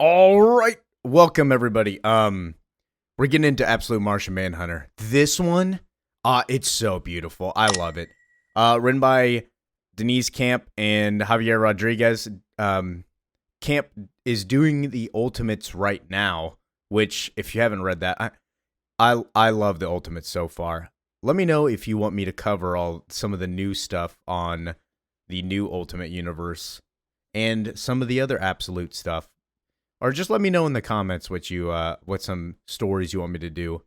All right. Welcome everybody. We're getting into Absolute Martian Manhunter. This one, it's so beautiful. I love it. Written by Denise Camp and Javier Rodriguez. Camp is doing the Ultimates right now, which if you haven't read that, I love the Ultimates so far. Let me know if you want me to cover some of the new stuff on the new Ultimate Universe and some of the other Absolute stuff. Or just let me know in the comments what some stories you want me to do.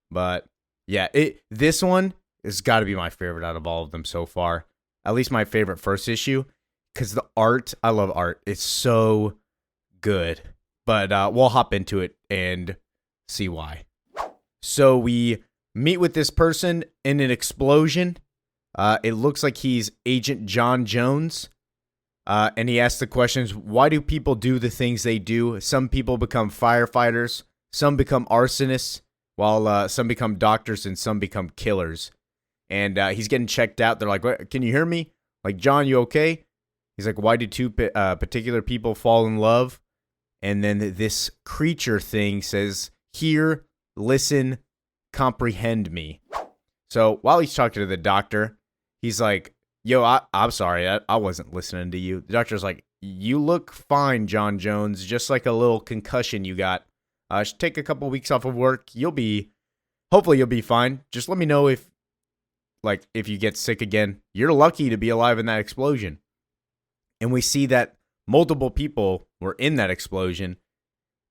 But yeah, this one has got to be my favorite out of all of them so far. At least my favorite first issue, because the art, I love art. It's so good. But we'll hop into it and see why. So we meet with this person in an explosion. It looks like he's Agent John Jones. And he asks the questions, why do people do the things they do? Some people become firefighters, some become arsonists, while some become doctors and some become killers. And he's getting checked out. They're like, what, can you hear me? Like, John, you okay? He's like, why do two particular people fall in love? And then this creature thing says, hear, listen, comprehend me. So while he's talking to the doctor, he's like, yo, I'm sorry, I wasn't listening to you. The doctor's like, you look fine, John Jones, just like a little concussion you got. Should take a couple weeks off of work. Hopefully you'll be fine. Just let me know if you get sick again. You're lucky to be alive in that explosion. And we see that multiple people were in that explosion,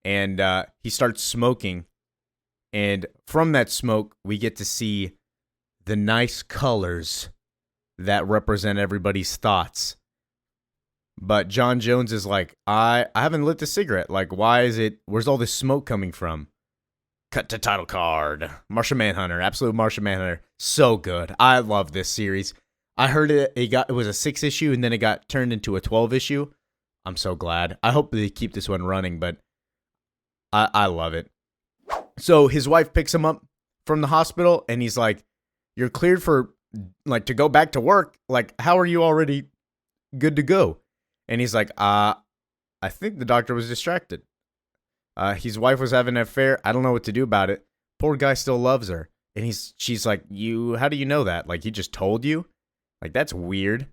and he starts smoking. And from that smoke, we get to see the nice colors that represent everybody's thoughts. But John Jones is like, I haven't lit the cigarette. Like, where's all this smoke coming from? Cut to title card. Martian Manhunter, Absolute Martian Manhunter. So good. I love this series. I heard it was a 6 issue and then it got turned into a 12 issue. I'm so glad. I hope they keep this one running, but I love it. So his wife picks him up from the hospital and he's like, you're cleared for to go back to work. Like, how are you already good to go? And he's like, I think the doctor was distracted. His wife was having an affair. I don't know what to do about it. Poor guy still loves her. And she's like, how do you know that? Like, he just told you? Like, that's weird.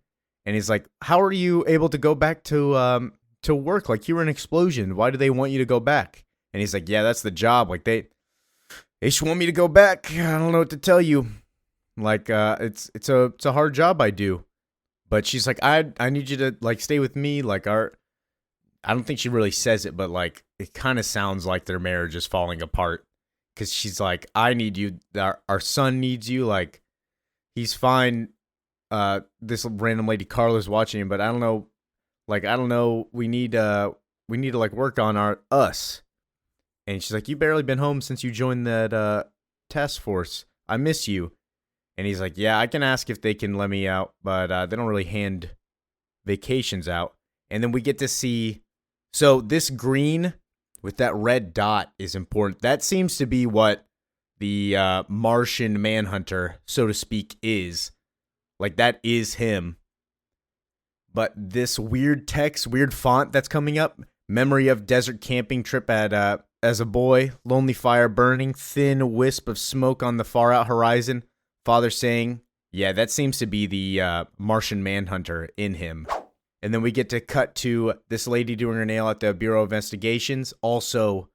And he's like, how are you able to go back to work? Like, you were in an explosion. Why do they want you to go back? And he's like, yeah, that's the job. Like, they just want me to go back. I don't know what to tell you. Like, it's a hard job I do. But she's like, I need you to, like, stay with me. Like, I don't think she really says it, but, like, it kind of sounds like their marriage is falling apart. Because she's like, I need you. Our son needs you. Like, he's fine. This random lady, Carla's watching him, but I don't know. Like, I don't know. We need to, like, work on us. And she's like, you've barely been home since you joined that task force. I miss you. And he's like, yeah, I can ask if they can let me out, but they don't really hand vacations out. And then we get to see, so this green with that red dot is important. That seems to be what the Martian Manhunter, so to speak, is. Like, that is him. But this weird text, weird font that's coming up, memory of desert camping trip as a boy, lonely fire burning, thin wisp of smoke on the far out horizon. Father saying, yeah, that seems to be the Martian Manhunter in him. And then we get to cut to this lady doing her nail at the Bureau of Investigations. Also,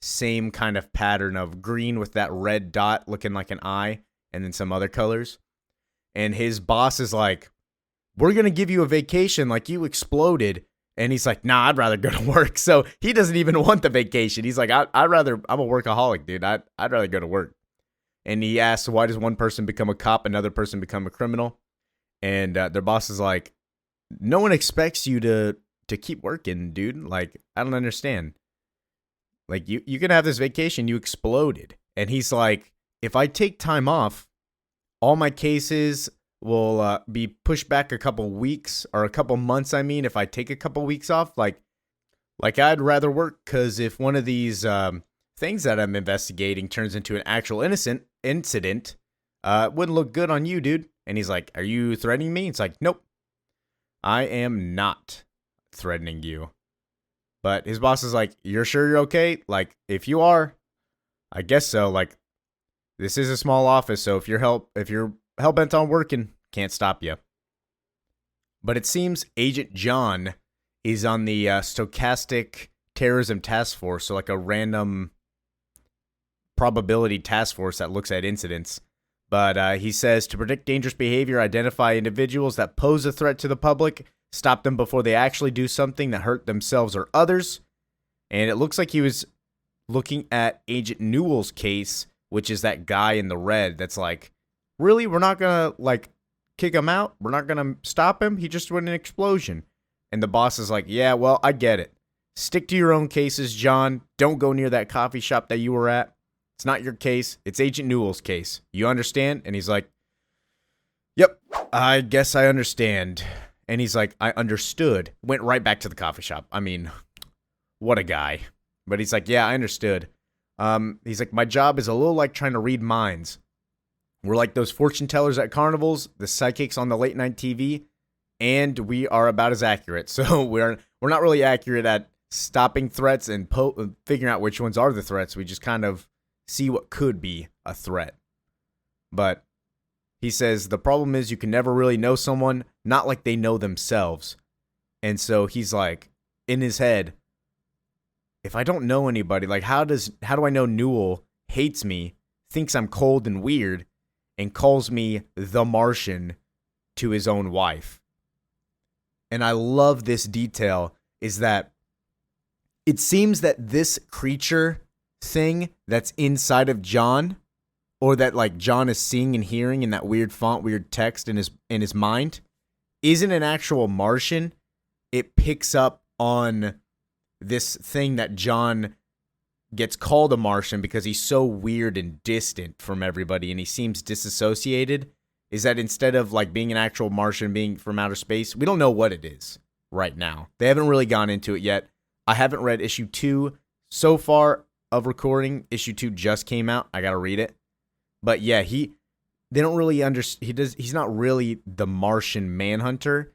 same kind of pattern of green with that red dot looking like an eye, and then some other colors. And his boss is like, we're going to give you a vacation, like you exploded. And he's like, nah, I'd rather go to work. So he doesn't even want the vacation. He's like, I'm a workaholic, dude. I'd rather go to work. And he asks, why does one person become a cop, another person become a criminal? And their boss is like, no one expects you to keep working, dude. Like, I don't understand. Like, you can have this vacation. You exploded. And he's like, if I take time off, all my cases will be pushed back a couple weeks or a couple months. I mean, if I take a couple weeks off, like I'd rather work, because if one of these things that I'm investigating turns into an actual innocent incident, it wouldn't look good on you, dude. And he's like, are you threatening me? It's like, nope, I am not threatening you. But his boss is like, you're sure you're okay? Like, if you are, I guess so. Like, this is a small office, so if you're hell bent on working, can't stop you. But it seems Agent John is on the Stochastic Terrorism Task Force, so like a random probability task force that looks at incidents. But he says to predict dangerous behavior, identify individuals that pose a threat to the public, stop them before they actually do something that hurt themselves or others. And it looks like he was looking at Agent Newell's case, which is that guy in the red that's like, really? We're not going to, like, kick him out? We're not going to stop him? He just went in an explosion. And the boss is like, yeah, well, I get it. Stick to your own cases, John. Don't go near that coffee shop that you were at. It's not your case. It's Agent Newell's case. You understand? And he's like, yep, I guess I understand. And he's like, I understood. Went right back to the coffee shop. I mean, what a guy. But he's like, yeah, I understood. He's like, my job is a little like trying to read minds. We're like those fortune tellers at carnivals, the psychics on the late night TV, and we are about as accurate. So we're not really accurate at stopping threats and figuring out which ones are the threats. We just kind of see what could be a threat. But he says the problem is you can never really know someone, not like they know themselves. And so he's like, in his head, if I don't know anybody, like how do I know Newell hates me, thinks I'm cold and weird, and calls me the Martian to his own wife? And I love this detail is that it seems that this creature thing that's inside of John, or that like John is seeing and hearing in that weird font, weird text in his mind, isn't an actual Martian. It picks up on this thing that John gets called a Martian because he's so weird and distant from everybody and he seems disassociated, is that instead of like being an actual Martian, being from outer space, we don't know what it is right now. They haven't really gone into it yet. I haven't read issue 2 so far of recording. Issue 2 just came out. I got to read it. But yeah, they don't really understand. He's not really the Martian Manhunter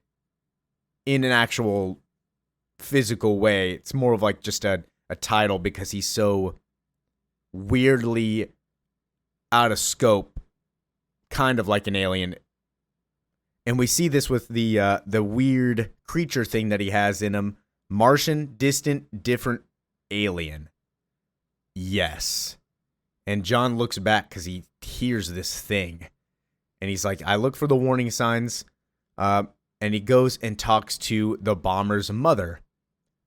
in an actual physical way. It's more of like just a title because he's so weirdly out of scope, kind of like an alien. And we see this with the weird creature thing that he has in him. Martian, distant, different, alien. Yes. And John looks back because he hears this thing. And he's like, I look for the warning signs. And he goes and talks to the bomber's mother.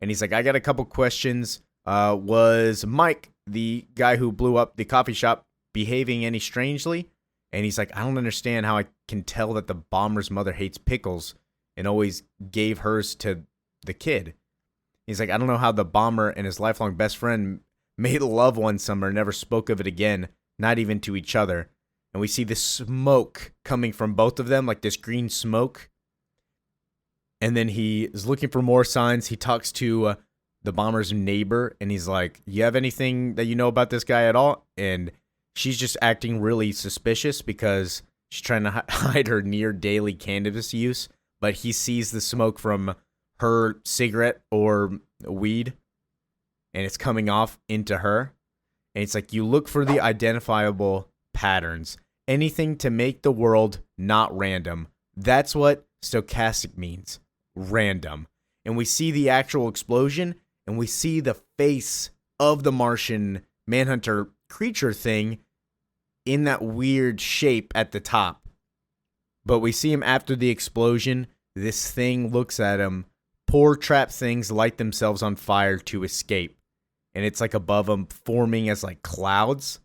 And he's like, I got a couple questions. Was Mike, the guy who blew up the coffee shop, behaving any strangely? And he's like, I don't understand how I can tell that the bomber's mother hates pickles and always gave hers to the kid. He's like, I don't know how the bomber and his lifelong best friend made love one summer and never spoke of it again, not even to each other. And we see this smoke coming from both of them, like this green smoke. And then he is looking for more signs. He talks to the bomber's neighbor, and he's like, you have anything that you know about this guy at all? And she's just acting really suspicious because she's trying to hide her near daily cannabis use. But he sees the smoke from her cigarette or weed, and it's coming off into her. And it's like, you look for the identifiable patterns. Anything to make the world not random. That's what stochastic means. Random. And we see the actual explosion, and we see the face of the Martian Manhunter creature thing in that weird shape at the top. But we see him after the explosion. This thing looks at him. Poor trapped things light themselves on fire to escape. And it's like above him, forming as like clouds.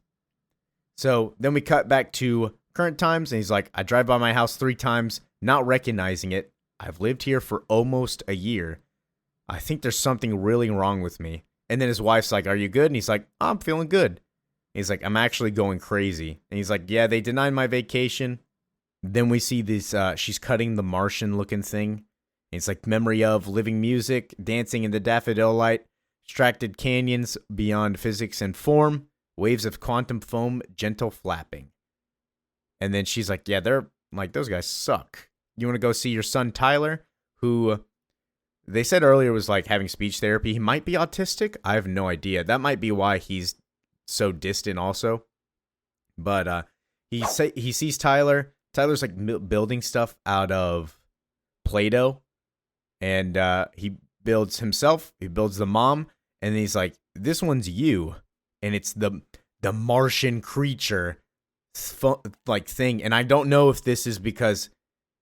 So then we cut back to current times, and he's like, I drive by my house 3 times, not recognizing it. I've lived here for almost a year. I think there's something really wrong with me. And then his wife's like, are you good? And he's like, I'm feeling good. He's like, I'm actually going crazy. And he's like, yeah, they denied my vacation. Then we see this, she's cutting the Martian looking thing. It's like memory of living music, dancing in the daffodil light, extracted canyons beyond physics and form, waves of quantum foam, gentle flapping. And then she's like, yeah, they're like, those guys suck. You want to go see your son Tyler, who They said earlier it was like having speech therapy. He might be autistic. I have no idea. That might be why he's so distant also. But he sees Tyler. Tyler's like building stuff out of Play-Doh, and he builds himself. He builds the mom, and he's like, "This one's you," and it's the Martian creature like thing. And I don't know if this is because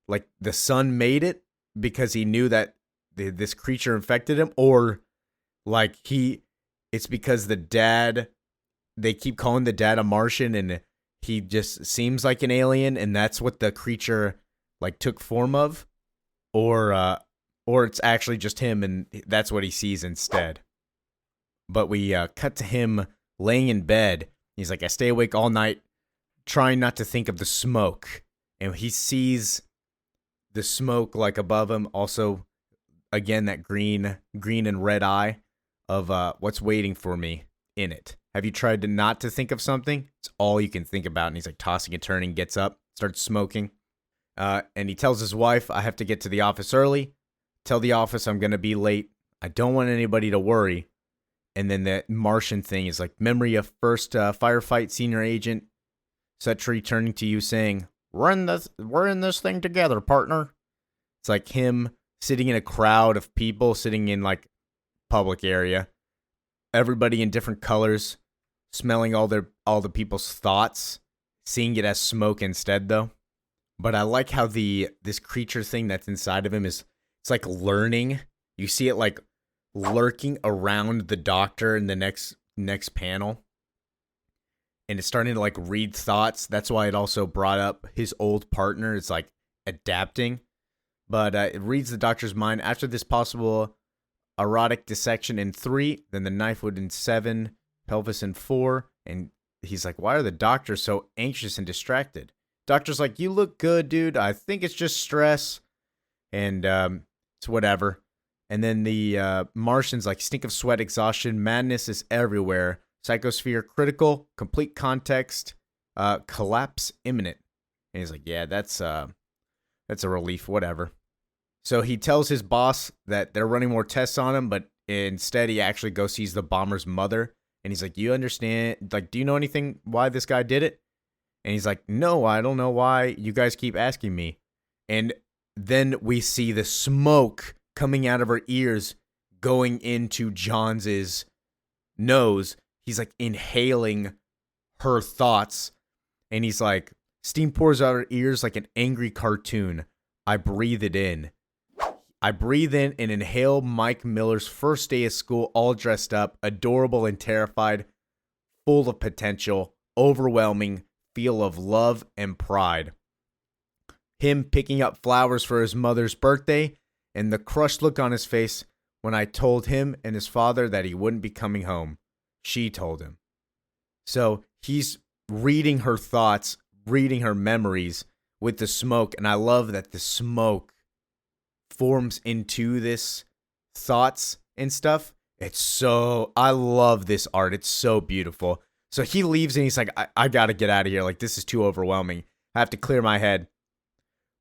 like the son made it because he knew that this creature infected him, or like it's because the dad, they keep calling the dad a Martian and he just seems like an alien and that's what the creature like took form of, or it's actually just him and that's what he sees instead. But we cut to him laying in bed. He's like, I stay awake all night trying not to think of the smoke. And he sees the smoke like above him. Also, again, that green and red eye of what's waiting for me in it. Have you tried to not to think of something? It's all you can think about. And he's like tossing and turning, gets up, starts smoking. And he tells his wife, I have to get to the office early. Tell the office I'm going to be late. I don't want anybody to worry. And then that Martian thing is like, memory of first firefight, senior agent, Setri turning to you saying, we're in this thing together, partner. It's like him sitting in a crowd of people, sitting in like public area. Everybody in different colors, smelling all the people's thoughts, seeing it as smoke instead though. But I like how this creature thing that's inside of him it's like learning. You see it like lurking around the doctor in the next panel. And it's starting to like read thoughts. That's why it also brought up his old partner. It's like adapting. But it reads the doctor's mind. After this possible erotic dissection in 3, then the knife would in 7, pelvis in 4. And he's like, why are the doctors so anxious and distracted? Doctor's like, you look good, dude. I think it's just stress. And it's whatever. And then the Martian's like, stink of sweat, exhaustion, madness is everywhere. Psychosphere critical, complete context, collapse imminent. And he's like, yeah, that's a relief, whatever. So he tells his boss that they're running more tests on him, but instead he actually goes sees the bomber's mother. And he's like, you understand, like, do you know anything why this guy did it? And he's like, no, I don't know why you guys keep asking me. And then we see the smoke coming out of her ears going into Johns' nose. He's like inhaling her thoughts. And he's like, steam pours out her ears like an angry cartoon. I breathe it in. I breathe in and inhale Mike Miller's first day of school, all dressed up, adorable and terrified, full of potential, overwhelming feel of love and pride. Him picking up flowers for his mother's birthday, and the crushed look on his face when I told him and his father that he wouldn't be coming home. She told him. So he's reading her thoughts, reading her memories with the smoke, and I love that the smoke forms into this thoughts and stuff. I love this art. It's so beautiful. So he leaves and he's like, I gotta get out of here. Like, this is too overwhelming. I have to clear my head.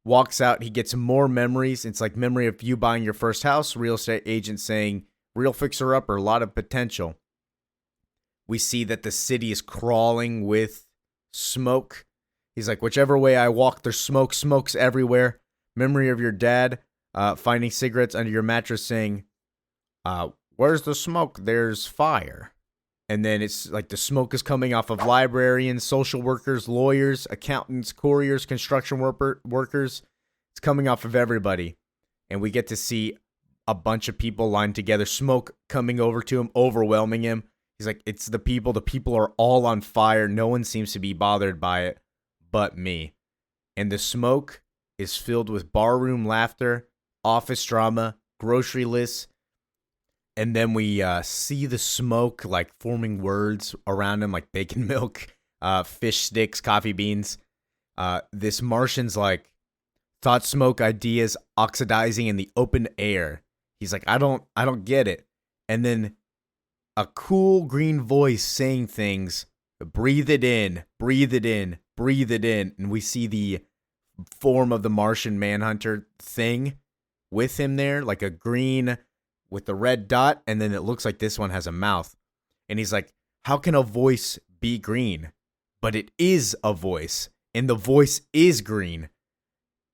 Walks out. He gets more memories. It's like memory of you buying your first house. Real estate agent saying, real fixer-upper, a lot of potential. We see that the city is crawling with smoke. He's like, whichever way I walk, there's smoke. Smoke's everywhere. Memory of your dad finding cigarettes under your mattress saying, where's the smoke? There's fire. And then it's like the smoke is coming off of librarians, social workers, lawyers, accountants, couriers, construction workers. It's coming off of everybody. And we get to see a bunch of people lined together, smoke coming over to him, overwhelming him. He's like, it's the people. The people are all on fire. No one seems to be bothered by it but me. And the smoke is filled with barroom laughter, office drama, grocery lists. And then we see the smoke like forming words around him, like bacon milk, fish sticks, coffee beans. This Martian's like, thought smoke ideas oxidizing in the open air. He's like, I don't get it. And then a cool green voice saying things, breathe it in, breathe it in, breathe it in. And we see the form of the Martian Manhunter thing with him there, like a green with the red dot, and then it looks like this one has a mouth. And he's like, how can a voice be green? But it is a voice, and the voice is green,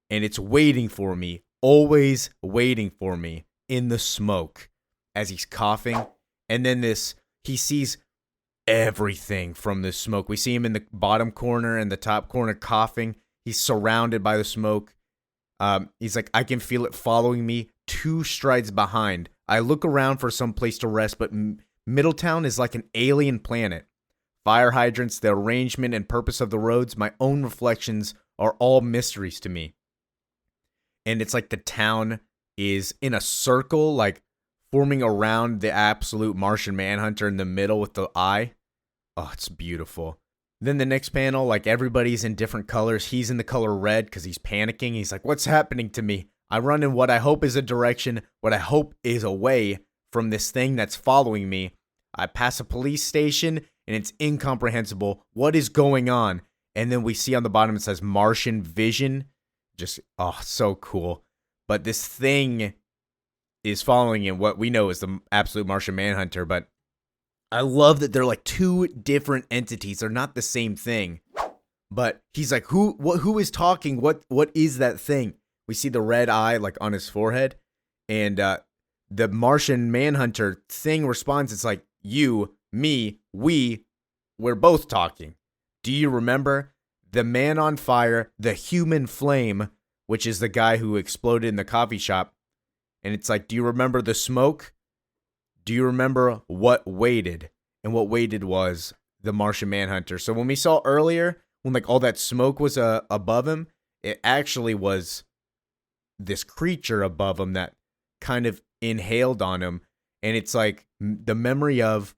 and it's waiting for me, always waiting for me in the smoke as he's coughing. And then he sees everything from the smoke. We see him in the bottom corner and the top corner coughing. He's surrounded by the smoke. He's like, I can feel it following me 2 strides behind. I look around for some place to rest, but Middletown is like an alien planet. Fire hydrants, the arrangement and purpose of the roads, my own reflections are all mysteries to me. And it's like the town is in a circle, like forming around the absolute Martian Manhunter in the middle with the eye. Oh, it's beautiful. Then the next panel, like everybody's in different colors. He's in the color red because he's panicking. He's like, what's happening to me? I run in what I hope is a direction, what I hope is away from this thing that's following me. I pass a police station, and it's incomprehensible. What is going on? And then we see on the bottom it says Martian Vision. Just, oh, so cool. But this thing is following in what we know is the absolute Martian Manhunter. But I love that they're like 2 different entities. They're not the same thing. But he's like, who is talking? What is that thing? We see the red eye like on his forehead. And the Martian Manhunter thing responds. It's like, you, me, we're both talking. Do you remember? The man on fire, the human flame, which is the guy who exploded in the coffee shop. And it's like, do you remember the smoke? Do you remember what waited? And what waited was the Martian Manhunter. So when we saw earlier, when like all that smoke was above him, it actually was this creature above him that kind of inhaled on him. And it's like the memory of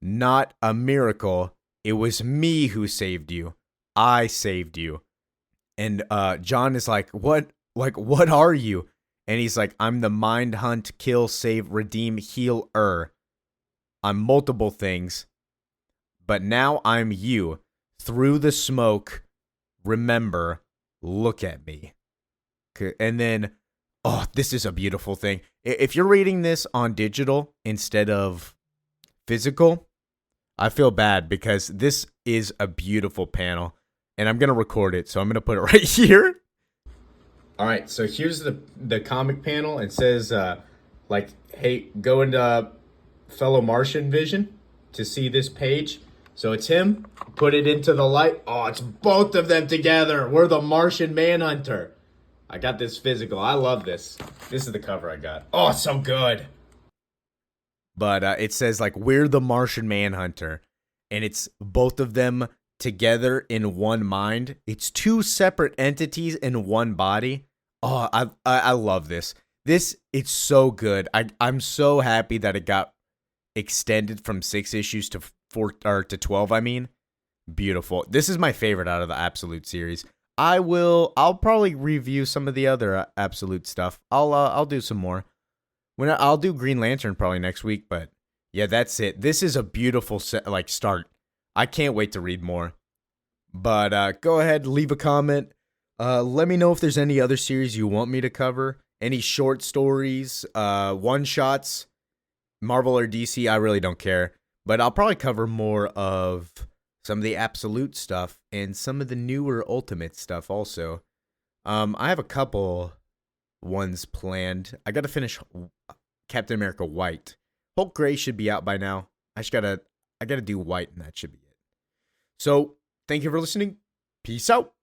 not a miracle. It was me who saved you. I saved you. And John is like, what are you? And he's like, I'm the mind, hunt, kill, save, redeem, healer. I'm multiple things. But now I'm you. Through the smoke, remember, look at me. And then, oh, this is a beautiful thing. If you're reading this on digital instead of physical, I feel bad because this is a beautiful panel. And I'm going to record it, so I'm going to put it right here. All right, so here's the comic panel. It says, like, hey, go into fellow Martian vision to see this page. So it's him. Put it into the light. Oh, it's both of them together. We're the Martian Manhunter. I got this physical. I love this. This is the cover I got. Oh, it's so good. But it says, like, we're the Martian Manhunter. And it's both of them together in one mind. It's 2 separate entities in one body. Oh, I love this. It's so good. I'm so happy that it got extended from 6 issues to 4 or to 12. I mean, beautiful. This is my favorite out of the Absolute series. I'll probably review some of the other Absolute stuff. I'll do some more. I'll do Green Lantern probably next week. But yeah, that's it. This is a beautiful start. I can't wait to read more. But go ahead, leave a comment. Let me know if there's any other series you want me to cover. Any short stories, one-shots, Marvel or DC, I really don't care. But I'll probably cover more of some of the Absolute stuff and some of the newer Ultimate stuff also. I have a couple ones planned. I got to finish Captain America White. Hulk Gray should be out by now. I gotta do White, and that should be it. So, thank you for listening. Peace out.